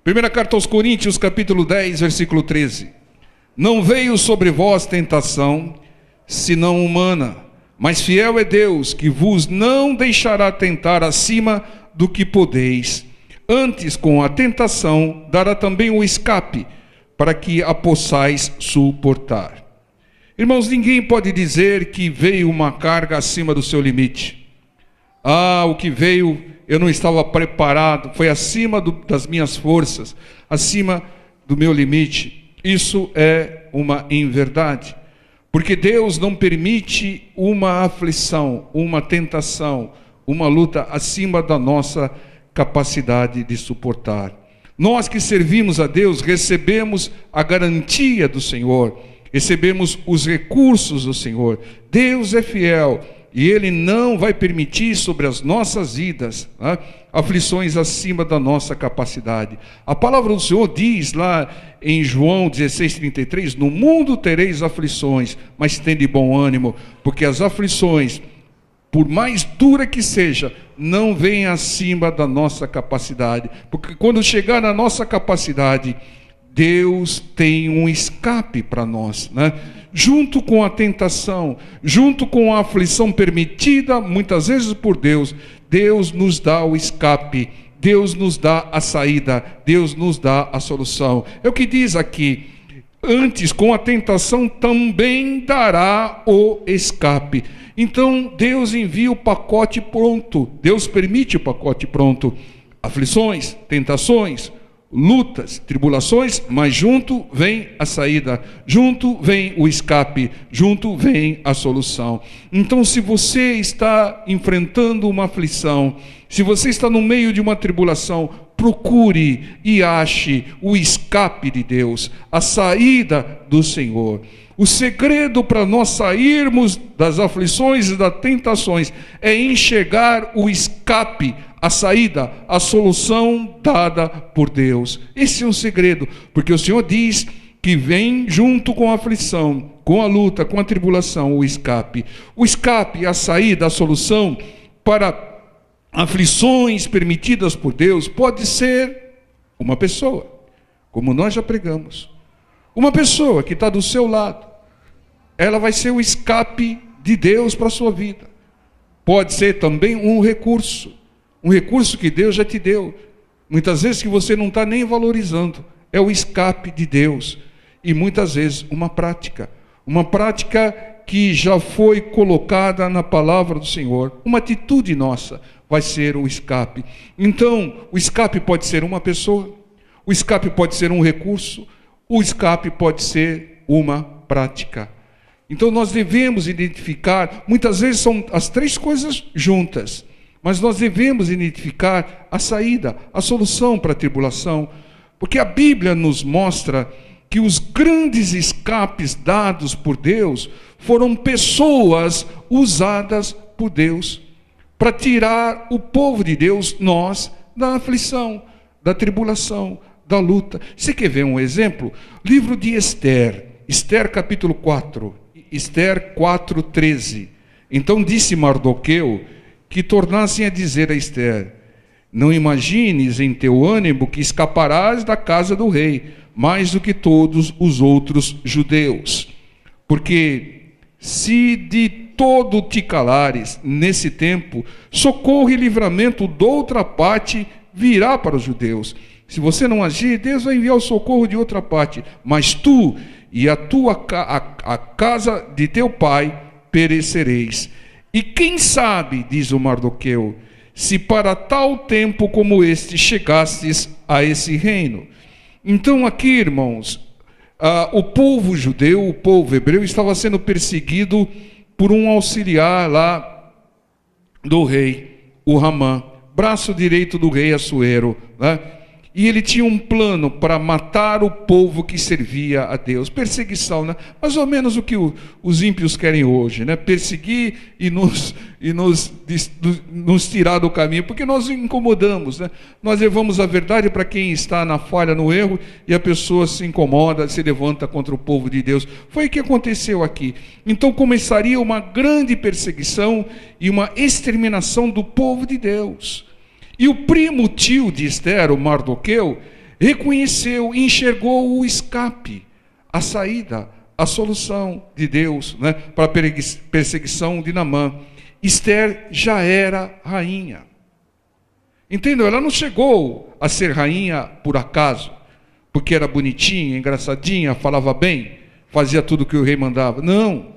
Primeira carta aos Coríntios, capítulo 10, versículo 13. Não veio sobre vós tentação, senão humana, mas fiel é Deus, que vos não deixará tentar acima do que podeis. Antes, com a tentação, dará também o escape, para que a possais suportar. Irmãos, ninguém pode dizer que veio uma carga acima do seu limite. O que veio, eu não estava preparado, foi acima das minhas forças, acima do meu limite. Isso é uma inverdade, porque Deus não permite uma aflição, uma tentação, uma luta acima da nossa capacidade de suportar. Nós que servimos a Deus, recebemos a garantia do Senhor, recebemos os recursos do Senhor. Deus é fiel e Ele não vai permitir sobre as nossas vidas aflições acima da nossa capacidade. A palavra do Senhor diz lá em João 16:33, no mundo tereis aflições, mas tende bom ânimo, porque as aflições, por mais dura que seja, não vem acima da nossa capacidade, porque quando chegar na nossa capacidade, Deus tem um escape para nós, Junto com a tentação, junto com a aflição permitida, muitas vezes por Deus, Deus nos dá o escape, Deus nos dá a saída, Deus nos dá a solução. É o que diz aqui, antes com a tentação também dará o escape. Então Deus envia o pacote pronto, Deus permite o pacote pronto, aflições, tentações, lutas, tribulações, mas junto vem a saída, junto vem o escape, junto vem a solução. Então, se você está enfrentando uma aflição, se você está no meio de uma tribulação, procure e ache o escape de Deus, a saída do Senhor. O segredo para nós sairmos das aflições e das tentações é enxergar o escape, a saída, a solução dada por Deus. Esse é um segredo, porque o Senhor diz que vem junto com a aflição, com a luta, com a tribulação, o escape. O escape, a saída, a solução para aflições permitidas por Deus pode ser uma pessoa, como nós já pregamos. Uma pessoa que está do seu lado, ela vai ser o escape de Deus para a sua vida. Pode ser também um recurso que Deus já te deu, muitas vezes que você não está nem valorizando, é o escape de Deus. E muitas vezes uma prática que já foi colocada na palavra do Senhor, uma atitude nossa vai ser o escape. Então, o escape pode ser uma pessoa, o escape pode ser um recurso, o escape pode ser uma prática. Então nós devemos identificar, muitas vezes são as três coisas juntas, mas nós devemos identificar a saída, a solução para a tribulação, porque a Bíblia nos mostra que os grandes escapes dados por Deus foram pessoas usadas por Deus para tirar o povo de Deus, nós, da aflição, da tribulação, da luta. Você quer ver um exemplo? Livro de Esther capítulo 4, Esther 4:13. Então disse Mardoqueu que tornassem a dizer a Esther: não imagines em teu ânimo que escaparás da casa do rei, mais do que todos os outros judeus. Porque se de todo te calares nesse tempo, socorro e livramento de outra parte virá para os judeus. Se você não agir, Deus vai enviar o socorro de outra parte, mas tu e a casa de teu pai perecereis. E quem sabe, diz o Mardoqueu, se para tal tempo como este chegastes a esse reino. Então aqui, irmãos, o povo judeu, o povo hebreu, estava sendo perseguido por um auxiliar lá do rei, o Ramã, braço direito do rei Assuero, E ele tinha um plano para matar o povo que servia a Deus. Perseguição, mais ou menos o que os ímpios querem hoje, perseguir e nos tirar do caminho, porque nós incomodamos, Nós levamos a verdade para quem está na falha, no erro, e a pessoa se incomoda, se levanta contra o povo de Deus. Foi o que aconteceu aqui. Então começaria uma grande perseguição e uma exterminação do povo de Deus. E o primo tio de Esther, o Mardoqueu, reconheceu e enxergou o escape, a saída, a solução de Deus, né, para a perseguição de Naamã. Esther já era rainha. Entendeu? Ela não chegou a ser rainha por acaso, porque era bonitinha, engraçadinha, falava bem, fazia tudo o que o rei mandava. Não.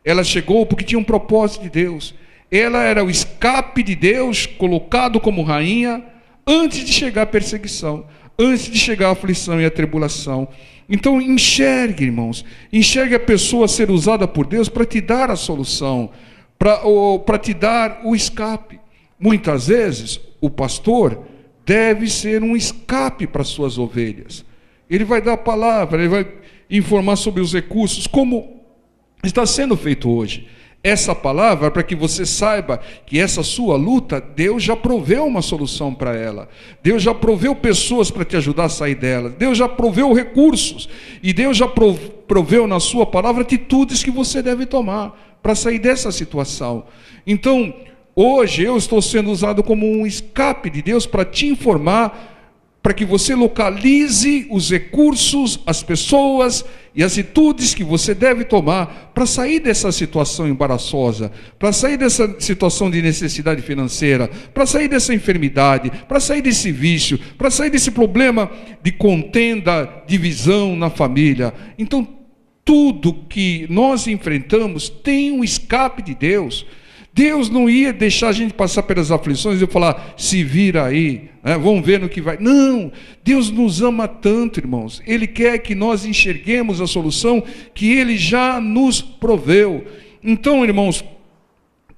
Ela chegou porque tinha um propósito de Deus. Ela era o escape de Deus colocado como rainha antes de chegar a perseguição, antes de chegar a aflição e a tribulação. Então enxergue, irmãos, enxergue a pessoa ser usada por Deus para te dar a solução, para te dar o escape. Muitas vezes o pastor deve ser um escape para as suas ovelhas. Ele vai dar a palavra, ele vai informar sobre os recursos, como está sendo feito hoje. Essa palavra, para que você saiba que essa sua luta, Deus já proveu uma solução para ela. Deus já proveu pessoas para te ajudar a sair dela. Deus já proveu recursos. E Deus já proveu na sua palavra atitudes que você deve tomar para sair dessa situação. Então, hoje eu estou sendo usado como um escape de Deus para te informar, para que você localize os recursos, as pessoas e as atitudes que você deve tomar para sair dessa situação embaraçosa, para sair dessa situação de necessidade financeira, para sair dessa enfermidade, para sair desse vício, para sair desse problema de contenda, divisão na família. Então, tudo que nós enfrentamos tem um escape de Deus. Deus não ia deixar a gente passar pelas aflições e falar, se vira aí, né? Vamos ver no que vai. Não, Deus nos ama tanto, irmãos. Ele quer que nós enxerguemos a solução que Ele já nos proveu. Então, irmãos,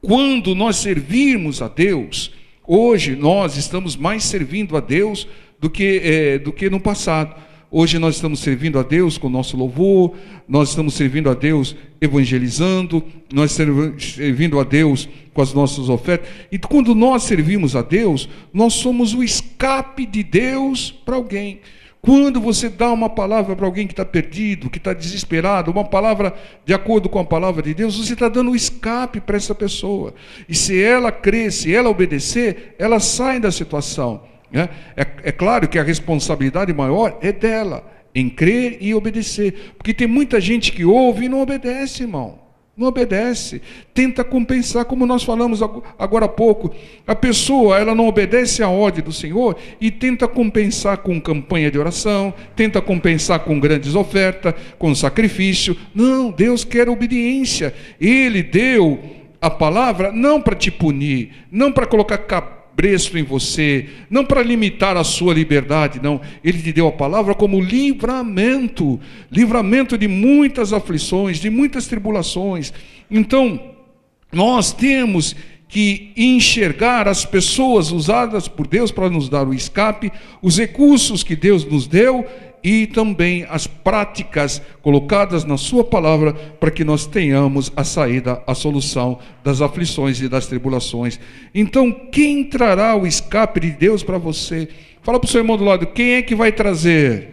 quando nós servirmos a Deus, hoje nós estamos mais servindo a Deus do que no passado. Hoje nós estamos servindo a Deus com o nosso louvor, nós estamos servindo a Deus evangelizando, nós estamos servindo a Deus com as nossas ofertas. E quando nós servimos a Deus, nós somos o escape de Deus para alguém. Quando você dá uma palavra para alguém que está perdido, que está desesperado, uma palavra de acordo com a palavra de Deus, você está dando um escape para essa pessoa. E se ela crer, se ela obedecer, ela sai da situação. É claro que a responsabilidade maior é dela, em crer e obedecer, porque tem muita gente que ouve e não obedece, irmão, não obedece, tenta compensar, como nós falamos agora há pouco. A pessoa, ela não obedece à ordem do Senhor e tenta compensar com campanha de oração, tenta compensar com grandes ofertas, com sacrifício. Não, Deus quer obediência. Ele deu a palavra não para te punir, não para colocar cabresto em você, não para limitar a sua liberdade, não. Ele te deu a palavra como livramento, livramento de muitas aflições, de muitas tribulações. Então, nós temos que enxergar as pessoas usadas por Deus para nos dar o escape, os recursos que Deus nos deu e também as práticas colocadas na sua palavra para que nós tenhamos a saída, a solução das aflições e das tribulações. Então, quem trará o escape de Deus para você? Fala para o seu irmão do lado, quem é que vai trazer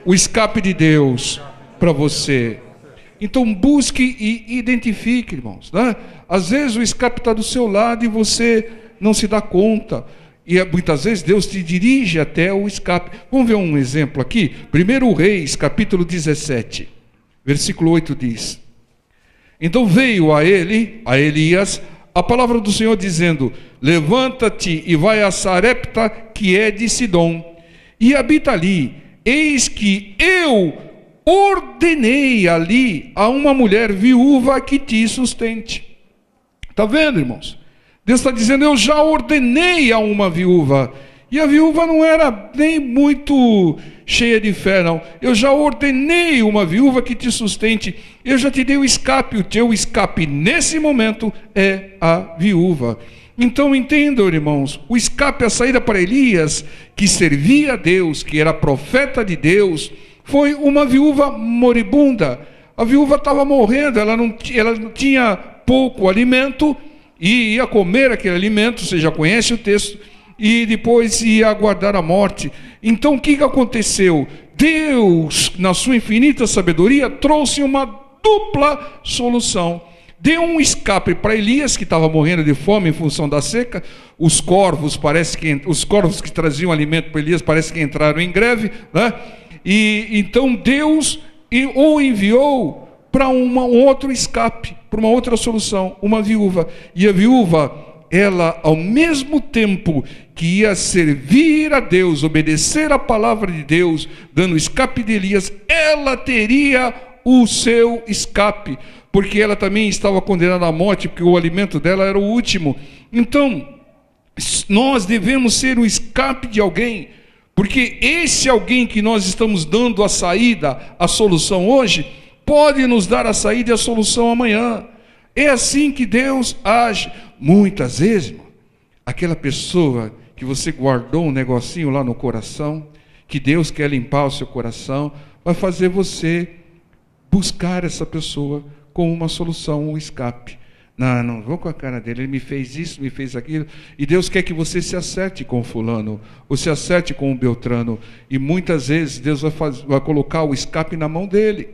o escape de Deus para você? Então, busque e identifique, irmãos, né? Às vezes o escape está do seu lado e você não se dá conta. E muitas vezes Deus te dirige até o escape. Vamos ver um exemplo aqui. 1 Reis, capítulo 17, versículo 8 diz: Então veio a Elias, a palavra do Senhor dizendo: Levanta-te e vai a Sarepta, que é de Sidom, e habita ali. Eis que eu ordenei ali a uma mulher viúva que te sustente. Está vendo, irmãos? Deus está dizendo, eu já ordenei a uma viúva. E a viúva não era nem muito cheia de fé, não. Eu já ordenei uma viúva que te sustente. Eu já te dei o escape. O teu escape nesse momento é a viúva. Então entendam, irmãos, o escape, a saída para Elias, que servia a Deus, que era profeta de Deus, foi uma viúva moribunda. A viúva estava morrendo, ela não tinha pouco alimento, e ia comer aquele alimento, você já conhece o texto, e depois ia aguardar a morte. Então o que aconteceu? Deus, na sua infinita sabedoria, trouxe uma dupla solução. deu um escape para Elias, que estava morrendo de fome em função da seca. Os corvos que traziam alimento para Elias parece que entraram em greve, né? E então Deus o enviou para um outro escape, para uma outra solução, uma viúva. E a viúva, ela, ao mesmo tempo que ia servir a Deus, obedecer a palavra de Deus, dando escape de Elias, ela teria o seu escape, porque ela também estava condenada à morte, porque o alimento dela era o último. Então, nós devemos ser o escape de alguém, porque esse alguém que nós estamos dando a saída, a solução hoje, pode nos dar a saída e a solução amanhã. É assim que Deus age. Muitas vezes, irmão, aquela pessoa que você guardou um negocinho lá no coração, que Deus quer limpar o seu coração, vai fazer você buscar essa pessoa com uma solução, um escape. Não vou com a cara dele, ele me fez isso, me fez aquilo, e Deus quer que você se acerte com o fulano, ou se acerte com o Beltrano, e muitas vezes Deus vai colocar o escape na mão dele,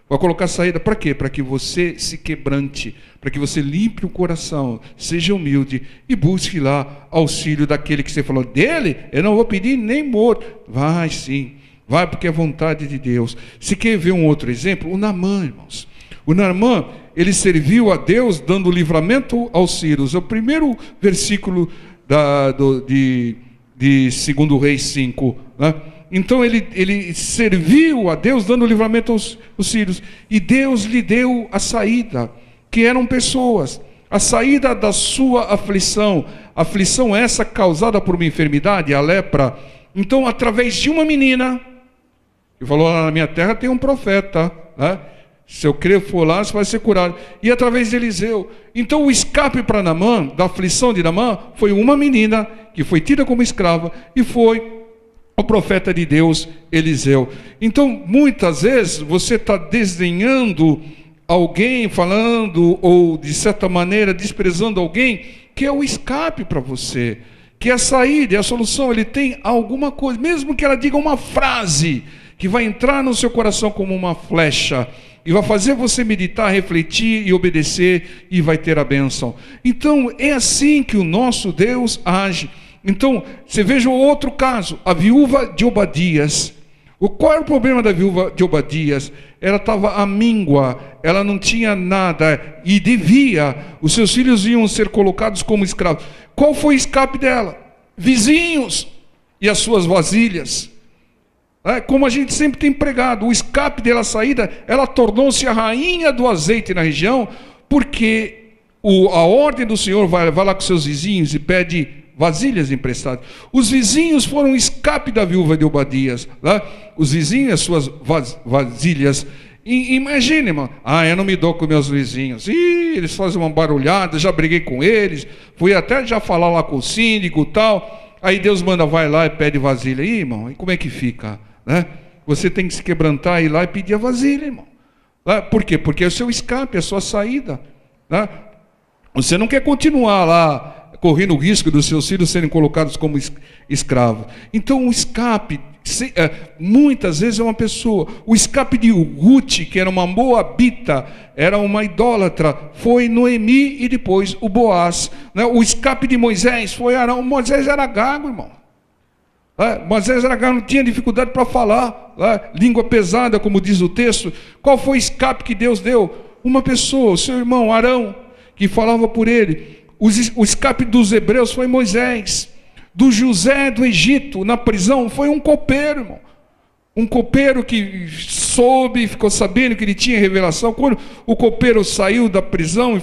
vai colocar a saída. Para quê? Para que você se quebrante, para que você limpe o coração, seja humilde e busque lá auxílio daquele que você falou, dele eu não vou pedir nem morto. Vai sim, vai, porque é vontade de Deus. Se quer ver um outro exemplo, o Naamã, irmãos. O Naamã, ele serviu a Deus dando livramento aos sírios. É o primeiro versículo de 2 Reis 5, né? Então ele serviu a Deus dando livramento aos sírios, e Deus lhe deu a saída, que eram pessoas, a saída da sua aflição essa causada por uma enfermidade, a lepra. Então, através de uma menina, que falou, lá na minha terra tem um profeta, né? Se eu crer for lá, você vai ser curado. E através de Eliseu. Então o escape para Naamã, da aflição de Naamã, foi uma menina que foi tida como escrava, e foi o profeta de Deus, Eliseu. Então, muitas vezes, você está desdenhando alguém, falando, ou de certa maneira, desprezando alguém, que é o escape para você, que é a saída, é a solução. Ele tem alguma coisa, mesmo que ela diga uma frase, que vai entrar no seu coração como uma flecha, e vai fazer você meditar, refletir e obedecer, e vai ter a bênção. Então, é assim que o nosso Deus age. Então, você veja o outro caso, a viúva de Obadias. Qual era o problema da viúva de Obadias? Ela estava amíngua, ela não tinha nada, e os seus filhos iam ser colocados como escravos. Qual foi o escape dela? Vizinhos e as suas vasilhas. Como a gente sempre tem pregado, o escape dela, a saída, ela tornou-se a rainha do azeite na região, porque a ordem do Senhor vai lá com seus vizinhos e pede vasilhas emprestadas. Os vizinhos foram o escape da viúva de Obadias, né? Os vizinhos, as suas vasilhas. Imagine, irmão, eu não me dou com meus vizinhos, eles fazem uma barulhada, já briguei com eles, fui até já falar lá com o síndico e tal, aí Deus manda, vai lá e pede vasilha. Irmão, e como é que fica, né? Você tem que se quebrantar, ir lá e pedir a vasilha, irmão. Por quê? Porque é o seu escape, é a sua saída, né? Você não quer continuar lá correndo o risco dos seus filhos serem colocados como escravos. Então o escape, muitas vezes é uma pessoa. O escape de Ruth, que era uma moabita, era uma idólatra, foi Noemi e depois o Boaz, né? O escape de Moisés foi Arão. Moisés era gago, irmão. Moisés era gago, não tinha dificuldade para falar, língua pesada, como diz o texto. Qual foi o escape que Deus deu? Uma pessoa, o seu irmão Arão, que falava por ele. O escape dos hebreus foi Moisés. Do José do Egito, na prisão, foi um copeiro, irmão. Um copeiro que ficou sabendo que ele tinha revelação. Quando o copeiro saiu da prisão e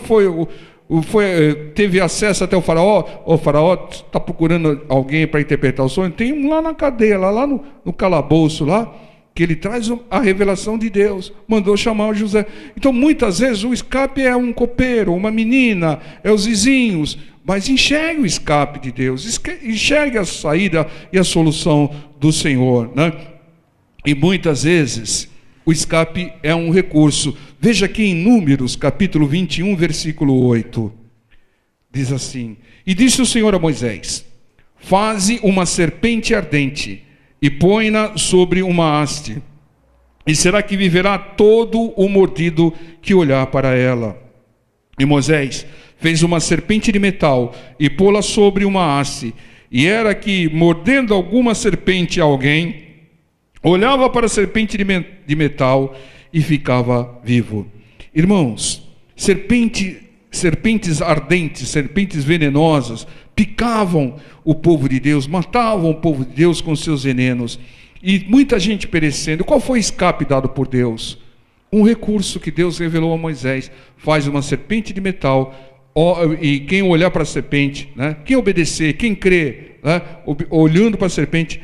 teve acesso até o faraó, o faraó está procurando alguém para interpretar o sonho. Tem um lá na cadeia, lá no calabouço, lá, que ele traz a revelação de Deus, mandou chamar o José. Então muitas vezes o escape é um copeiro, uma menina, é os vizinhos, mas enxergue o escape de Deus, enxergue a saída e a solução do Senhor, né? E muitas vezes o escape é um recurso. Veja aqui em Números, capítulo 21, versículo 8, diz assim: e disse o Senhor a Moisés, faze uma serpente ardente, e põe-na sobre uma haste, e será que viverá todo o mordido que olhar para ela. E Moisés fez uma serpente de metal e pô-la sobre uma haste. E era que, mordendo alguma serpente alguém, olhava para a serpente de metal e ficava vivo. Irmãos, serpentes ardentes, serpentes venenosas, picavam o povo de Deus, matavam o povo de Deus com seus venenos. E muita gente perecendo. Qual foi o escape dado por Deus? Um recurso que Deus revelou a Moisés: faz uma serpente de metal, e quem olhar para a serpente, né, quem obedecer, quem crer, né, olhando para a serpente,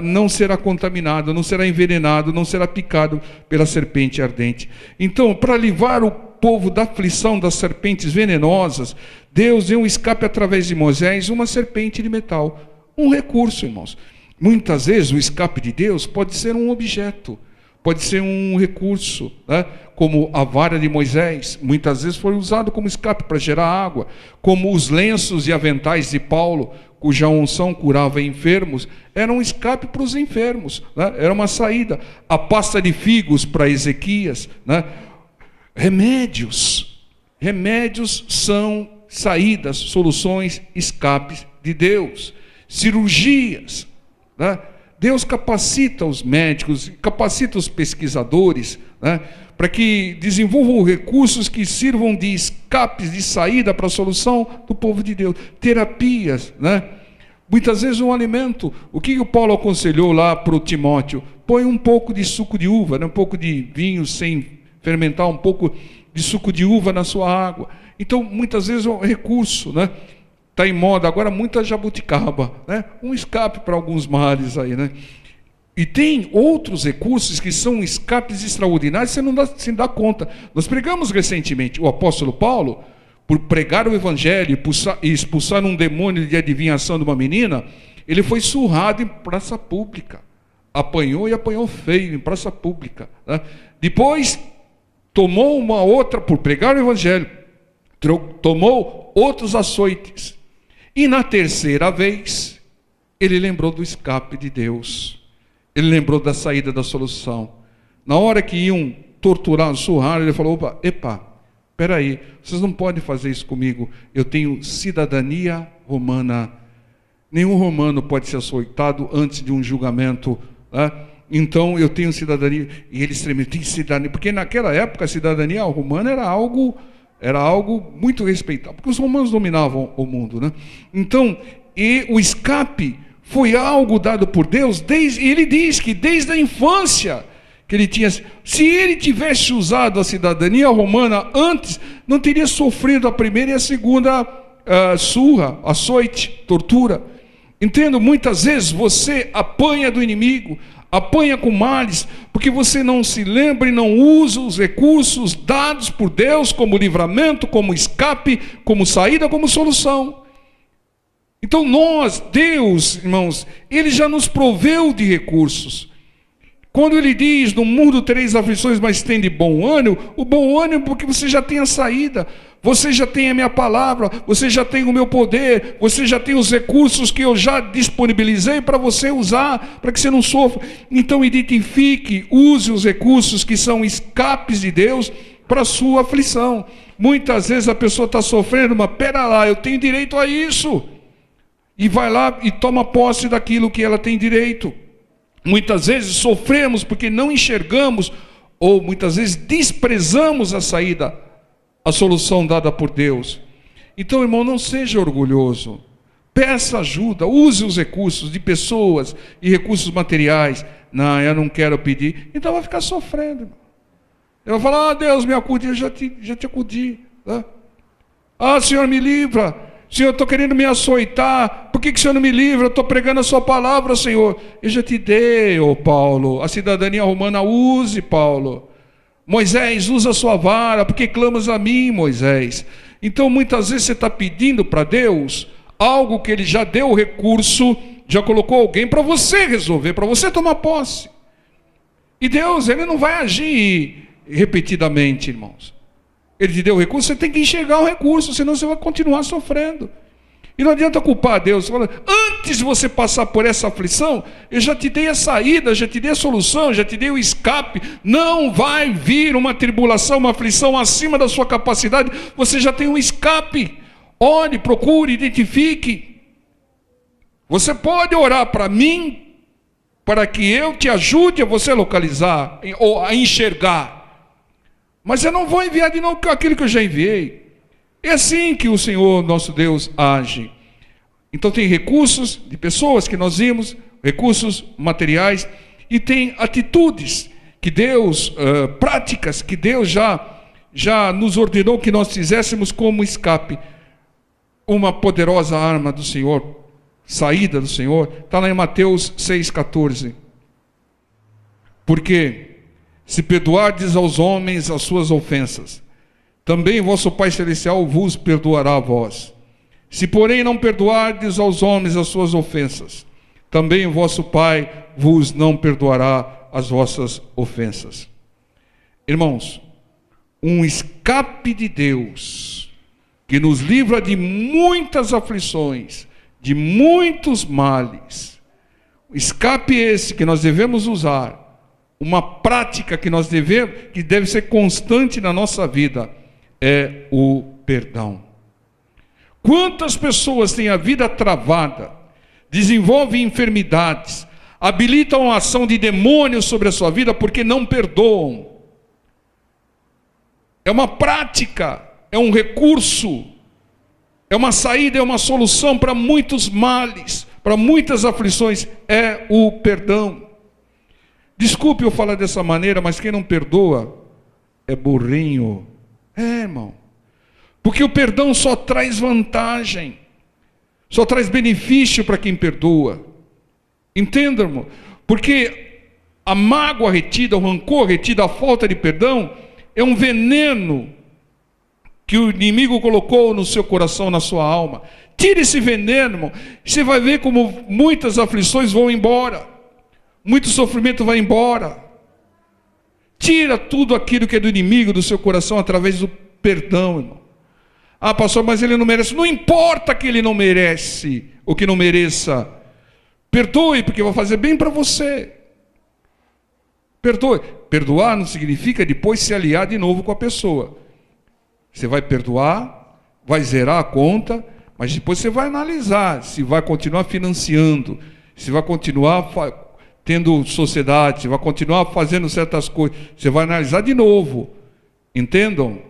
não será contaminado, não será envenenado, não será picado pela serpente ardente. Então, para livrar o povo da aflição das serpentes venenosas, Deus deu um escape através de Moisés, uma serpente de metal. Um recurso, irmãos. Muitas vezes o escape de Deus pode ser um objeto, pode ser um recurso, né? Como a vara de Moisés, muitas vezes foi usado como escape para gerar água, como os lenços e aventais de Paulo, cuja unção curava enfermos, era um escape para os enfermos, né? Era uma saída. A pasta de figos para Ezequias, né? Remédios são saídas, soluções, escapes de Deus. Cirurgias, né? Deus capacita os médicos, capacita os pesquisadores, né, para que desenvolvam recursos que sirvam de escapes, de saída para a solução do povo de Deus. Terapias, né? Muitas vezes um alimento. O que o Paulo aconselhou lá para o Timóteo? Põe um pouco de suco de uva, né, um pouco de vinho sem fermentar, um pouco de suco de uva na sua água. Então, muitas vezes é um recurso, né? Está em moda agora muita jabuticaba, né? Um escape para alguns males aí, né? E tem outros recursos que são escapes extraordinários, você não se dá conta. Nós pregamos recentemente, o apóstolo Paulo, por pregar o evangelho e expulsar um demônio de adivinhação de uma menina, ele foi surrado em praça pública. Apanhou e apanhou feio em praça pública, né? Depois tomou uma outra, por pregar o evangelho, tomou outros açoites. E na terceira vez, ele lembrou do escape de Deus. Ele lembrou da saída, da solução. Na hora que iam torturar, surrar, ele falou: epa, peraí, vocês não podem fazer isso comigo. Eu tenho cidadania romana. Nenhum romano pode ser açoitado antes de um julgamento, né? Então eu tenho cidadania. E ele estremeceu: tem cidadania. Porque naquela época a cidadania romana era algo muito respeitado, porque os romanos dominavam o mundo, né? Então, e o escape foi algo dado por Deus, e ele diz que desde a infância que ele tinha, se ele tivesse usado a cidadania romana antes, não teria sofrido a primeira e a segunda surra, açoite, tortura. Entendo, muitas vezes você apanha do inimigo, apanha com males, porque você não se lembra e não usa os recursos dados por Deus como livramento, como escape, como saída, como solução. Então Deus, irmãos, Ele já nos proveu de recursos. Quando Ele diz: no mundo tereis aflições, mas tende bom ânimo, o bom ânimo porque você já tem a saída, você já tem a minha palavra, você já tem o meu poder, você já tem os recursos que eu já disponibilizei para você usar, para que você não sofra. Então identifique, use os recursos que são escapes de Deus para a sua aflição. Muitas vezes a pessoa está sofrendo, mas pera lá, eu tenho direito a isso. E vai lá e toma posse daquilo que ela tem direito. Muitas vezes sofremos porque não enxergamos, ou muitas vezes desprezamos a saída, a solução dada por Deus. Então, irmão, não seja orgulhoso. Peça ajuda, use os recursos de pessoas e recursos materiais. Não, eu não quero pedir. Então vai ficar sofrendo, irmão. Eu vou falar: Deus, me acude. Eu já te acudi, né? Senhor, me livra. Senhor, eu estou querendo me açoitar. Por que o Senhor não me livra? Eu estou pregando a sua palavra, Senhor. Eu já te dei, Paulo, a cidadania romana. Use, Paulo. Moisés, usa a sua vara, porque clamas a mim, Moisés. Então muitas vezes você está pedindo para Deus algo que Ele já deu o recurso, já colocou alguém para você resolver, para você tomar posse. E Deus, Ele não vai agir repetidamente, irmãos. Ele te deu o recurso, você tem que enxergar o recurso, senão você vai continuar sofrendo. E não adianta culpar a Deus. Antes de você passar por essa aflição, eu já te dei a saída, já te dei a solução, já te dei o escape. Não vai vir uma tribulação, uma aflição acima da sua capacidade. Você já tem um escape. Ore, procure, identifique. Você pode orar para mim, para que eu te ajude a você localizar, ou a enxergar. Mas eu não vou enviar de novo aquilo que eu já enviei. É assim que o Senhor, nosso Deus, age. Então tem recursos de pessoas que nós vimos, recursos materiais, e tem atitudes que Deus, práticas que Deus já nos ordenou que nós fizéssemos como escape. Uma poderosa arma do Senhor, saída do Senhor, está lá em Mateus 6,14. Porque se perdoardes aos homens as suas ofensas, também vosso Pai Celestial vos perdoará a vós. Se, porém, não perdoardes aos homens as suas ofensas, também vosso Pai vos não perdoará as vossas ofensas. Irmãos, um escape de Deus, que nos livra de muitas aflições, de muitos males. Escape esse que nós devemos usar, uma prática que que deve ser constante na nossa vida, é o perdão. Quantas pessoas têm a vida travada, desenvolvem enfermidades, habilitam a ação de demônios sobre a sua vida porque não perdoam. É uma prática, é um recurso, é uma saída, é uma solução para muitos males, para muitas aflições, é o perdão. Desculpe eu falar dessa maneira, mas quem não perdoa é burrinho. É, irmão. Porque o perdão só traz vantagem, só traz benefício para quem perdoa. Entenda, irmão? Porque a mágoa retida, o rancor retido, a falta de perdão, é um veneno que o inimigo colocou no seu coração, na sua alma. Tire esse veneno, irmão. Você vai ver como muitas aflições vão embora, muito sofrimento vai embora. Tira tudo aquilo que é do inimigo do seu coração através do perdão, irmão. Ah, pastor, mas ele não merece. Não importa que ele não merece, ou que não mereça. Perdoe, porque vai fazer bem para você. Perdoe. Perdoar não significa depois se aliar de novo com a pessoa. Você vai perdoar, vai zerar a conta, mas depois você vai analisar se vai continuar financiando, se vai continuar tendo sociedade, se vai continuar fazendo certas coisas. Você vai analisar de novo. Entendam?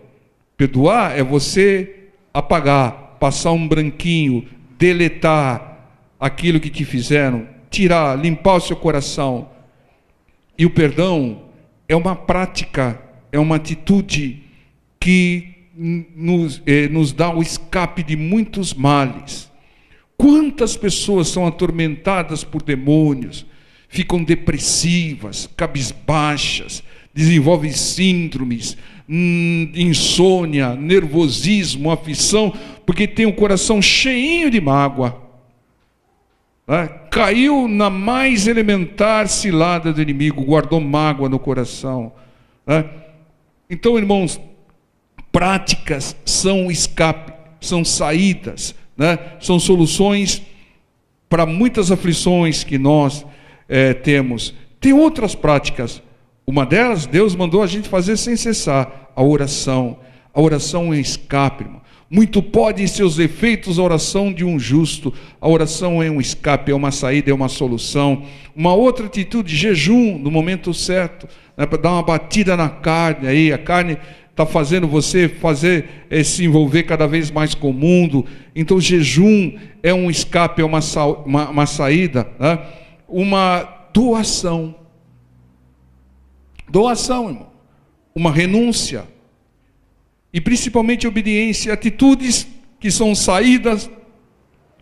Perdoar é você apagar, passar um branquinho, deletar aquilo que te fizeram, tirar, limpar o seu coração. E o perdão é uma prática, é uma atitude que nos dá o escape de muitos males. Quantas pessoas são atormentadas por demônios, ficam depressivas, cabisbaixas, desenvolvem síndromes, insônia, nervosismo, aflição, porque tem o coração cheinho de mágoa. Caiu na mais elementar cilada do inimigo, guardou mágoa no coração. Então, irmãos, práticas são escape, são saídas, são soluções para muitas aflições que nós temos. Tem outras práticas. Uma delas, Deus mandou a gente fazer sem cessar, a oração. A oração é um escape, irmão. Muito pode em seus efeitos a oração de um justo. A oração é um escape, é uma saída, é uma solução. Uma outra atitude, jejum, no momento certo, para dar uma batida na carne. Aí a carne está fazendo você se envolver cada vez mais com o mundo. Então jejum é um escape, é uma saída, uma doação. Doação, irmão. Uma renúncia. E principalmente obediência, atitudes que são saídas,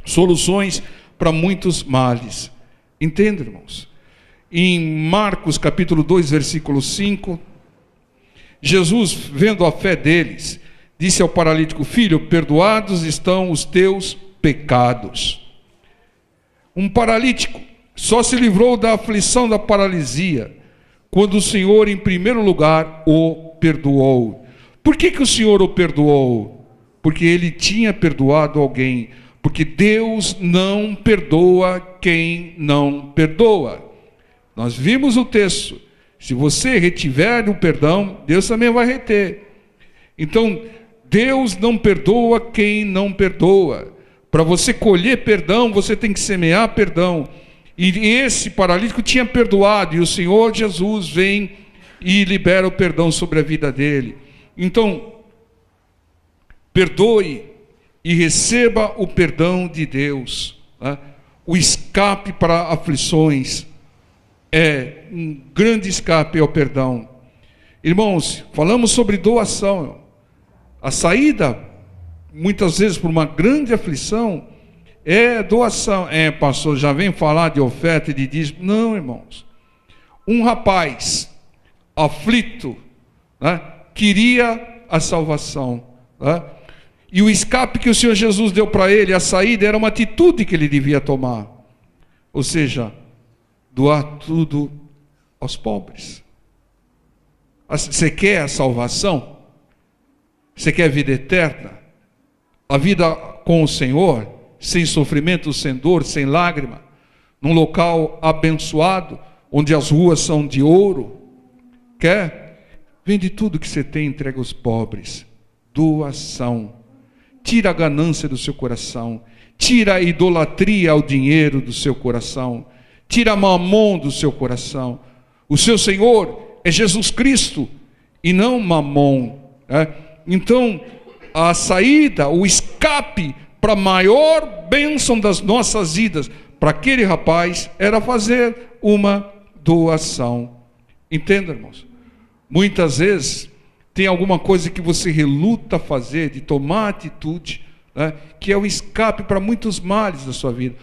soluções para muitos males. Entende, irmãos? Em Marcos capítulo 2, versículo 5, Jesus, vendo a fé deles, disse ao paralítico: filho, perdoados estão os teus pecados. Um paralítico só se livrou da aflição da paralisia quando o Senhor, em primeiro lugar, o perdoou. Por que o Senhor o perdoou? Porque ele tinha perdoado alguém. Porque Deus não perdoa quem não perdoa. Nós vimos o texto. Se você retiver o perdão, Deus também vai reter. Então, Deus não perdoa quem não perdoa. Para você colher perdão, você tem que semear perdão. E esse paralítico tinha perdoado, e o Senhor Jesus vem e libera o perdão sobre a vida dele. Então, perdoe e receba o perdão de Deus. Né? O escape para aflições é um grande escape ao perdão. Irmãos, falamos sobre doação. A saída, muitas vezes por uma grande aflição, é doação. Pastor, já vem falar de oferta e de dízimo. Não, irmãos. Um rapaz aflito, né, queria a salvação, né? E o escape que o Senhor Jesus deu para ele, a saída, era uma atitude que ele devia tomar. Ou seja, doar tudo aos pobres. Você quer a salvação? Você quer a vida eterna? A vida com o Senhor, sem sofrimento, sem dor, sem lágrima, num local abençoado, onde as ruas são de ouro? Quer? Vende tudo que você tem e entrega aos pobres. Doação. Tira a ganância do seu coração. Tira a idolatria ao dinheiro do seu coração. Tira a mamon do seu coração. O seu Senhor é Jesus Cristo e não mamon. Então, a saída, o escape para a maior bênção das nossas vidas, para aquele rapaz, era fazer uma doação. Entenda, irmãos? Muitas vezes tem alguma coisa que você reluta fazer, de tomar atitude, né, que é o escape para muitos males da sua vida.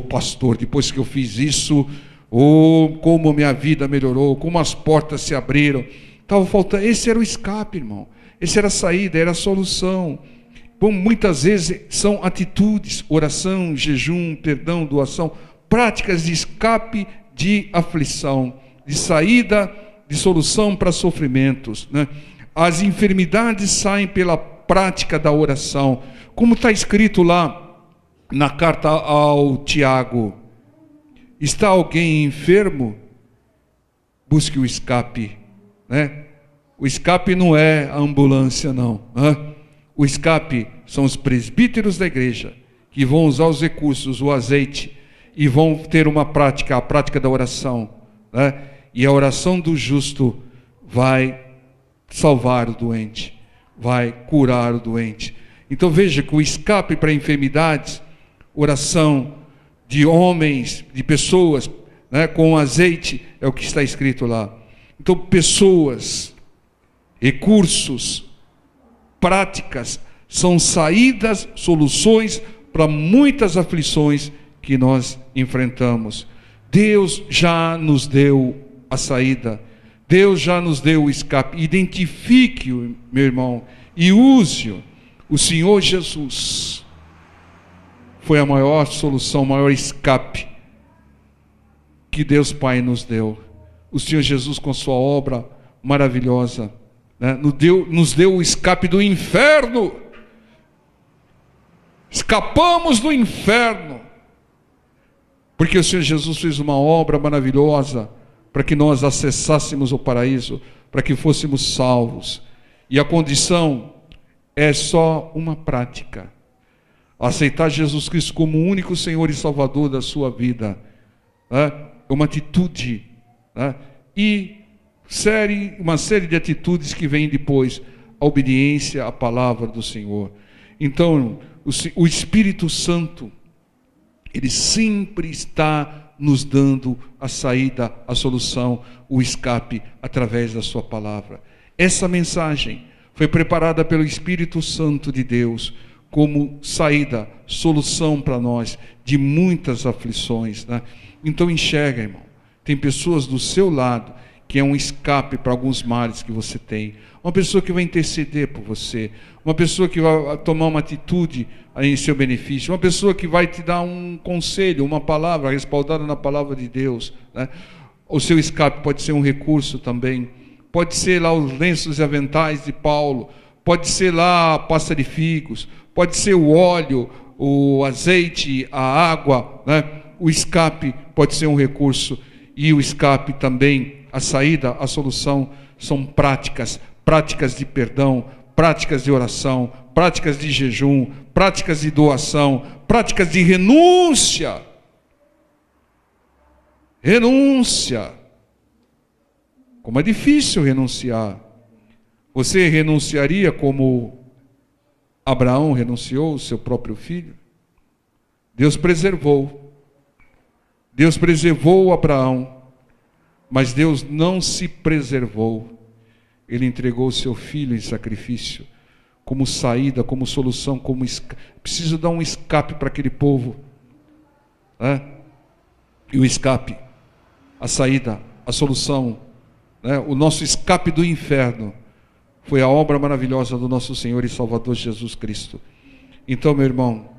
Pastor, depois que eu fiz isso, como minha vida melhorou, como as portas se abriram. Estava faltando. Esse era o escape, irmão. Esse era a saída, era a solução. Bom, muitas vezes são atitudes, oração, jejum, perdão, doação, práticas de escape de aflição, de saída, de solução para sofrimentos, né? As enfermidades saem pela prática da oração. Como está escrito lá na carta ao Tiago: está alguém enfermo? Busque o escape, né? O escape não é a ambulância, não. O escape são os presbíteros da igreja, que vão usar os recursos, o azeite, e vão ter uma prática, a prática da oração, né? E a oração do justo vai salvar o doente, vai curar o doente. Então veja que o escape para enfermidades, oração de homens, de pessoas, né, com azeite, é o que está escrito lá. Então pessoas, recursos, práticas, são saídas, soluções para muitas aflições que nós enfrentamos. Deus já nos deu a saída. Deus já nos deu o escape. Identifique-o, meu irmão, e use-o. O Senhor Jesus foi a maior solução, o maior escape que Deus Pai nos deu. O Senhor Jesus, com sua obra maravilhosa, né, nos deu o escape do inferno. Escapamos do inferno, porque o Senhor Jesus fez uma obra maravilhosa para que nós acessássemos o paraíso, para que fôssemos salvos. E a condição é só uma prática: aceitar Jesus Cristo como o único Senhor e Salvador da sua vida, né? É uma atitude, né? E uma série de atitudes que vêm depois: a obediência à palavra do Senhor. Então, o Espírito Santo, ele sempre está nos dando a saída, a solução, o escape através da sua palavra. Essa mensagem foi preparada pelo Espírito Santo de Deus como saída, solução para nós de muitas aflições, né? Então enxerga, irmão, tem pessoas do seu lado que é um escape para alguns males que você tem. Uma pessoa que vai interceder por você, uma pessoa que vai tomar uma atitude em seu benefício, uma pessoa que vai te dar um conselho, uma palavra respaldada na palavra de Deus, né? O seu escape pode ser um recurso também, pode ser lá os lenços e aventais de Paulo, pode ser lá a pasta de figos, pode ser o óleo, o azeite, a água, né? O escape pode ser um recurso, e o escape também, a saída, a solução, são práticas de perdão, práticas de oração, práticas de jejum, práticas de doação, práticas de renúncia. Renúncia. Como é difícil renunciar. Você renunciaria como Abraão renunciou o seu próprio filho? Deus preservou Abraão, mas Deus não se preservou. Ele entregou o seu filho em sacrifício, como saída, como solução, como preciso dar um escape para aquele povo, né? E o escape, a saída, a solução, né? O nosso escape do inferno foi a obra maravilhosa do nosso Senhor e Salvador Jesus Cristo. Então, meu irmão,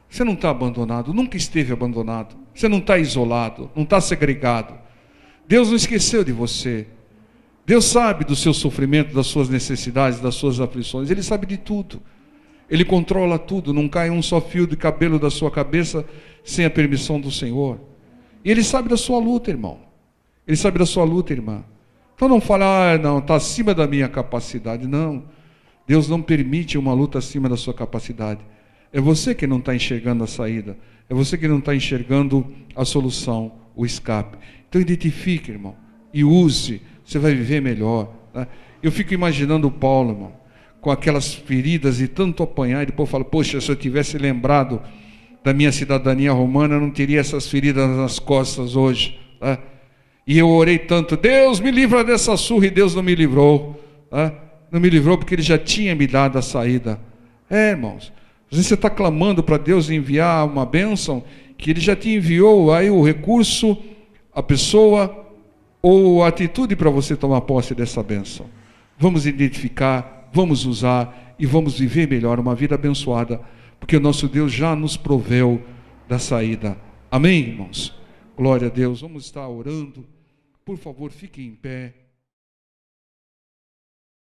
você não está abandonado, nunca esteve abandonado. Você não está isolado, não está segregado. Deus não esqueceu de você. Deus sabe do seu sofrimento, das suas necessidades, das suas aflições. Ele sabe de tudo. Ele controla tudo. Não cai um só fio de cabelo da sua cabeça sem a permissão do Senhor. E Ele sabe da sua luta, irmão. Ele sabe da sua luta, irmã. Então não fala, não, está acima da minha capacidade. Não. Deus não permite uma luta acima da sua capacidade. É você que não está enxergando a saída. É você que não está enxergando a solução, o escape. Então identifique, irmão, e use. Você vai viver melhor, né? Eu fico imaginando o Paulo, irmão, com aquelas feridas e tanto apanhar, e depois fala, poxa, se eu tivesse lembrado da minha cidadania romana, eu não teria essas feridas nas costas hoje, né? E eu orei tanto, Deus me livra dessa surra, e Deus não me livrou, né? Não me livrou porque Ele já tinha me dado a saída. Irmãos, às vezes você está clamando para Deus enviar uma bênção, que Ele já te enviou aí o recurso, a pessoa ou a atitude para você tomar posse dessa bênção. Vamos identificar, vamos usar e vamos viver melhor, uma vida abençoada, porque o nosso Deus já nos proveu da saída. Amém, irmãos? Glória a Deus. Vamos estar orando. Por favor, fiquem em pé.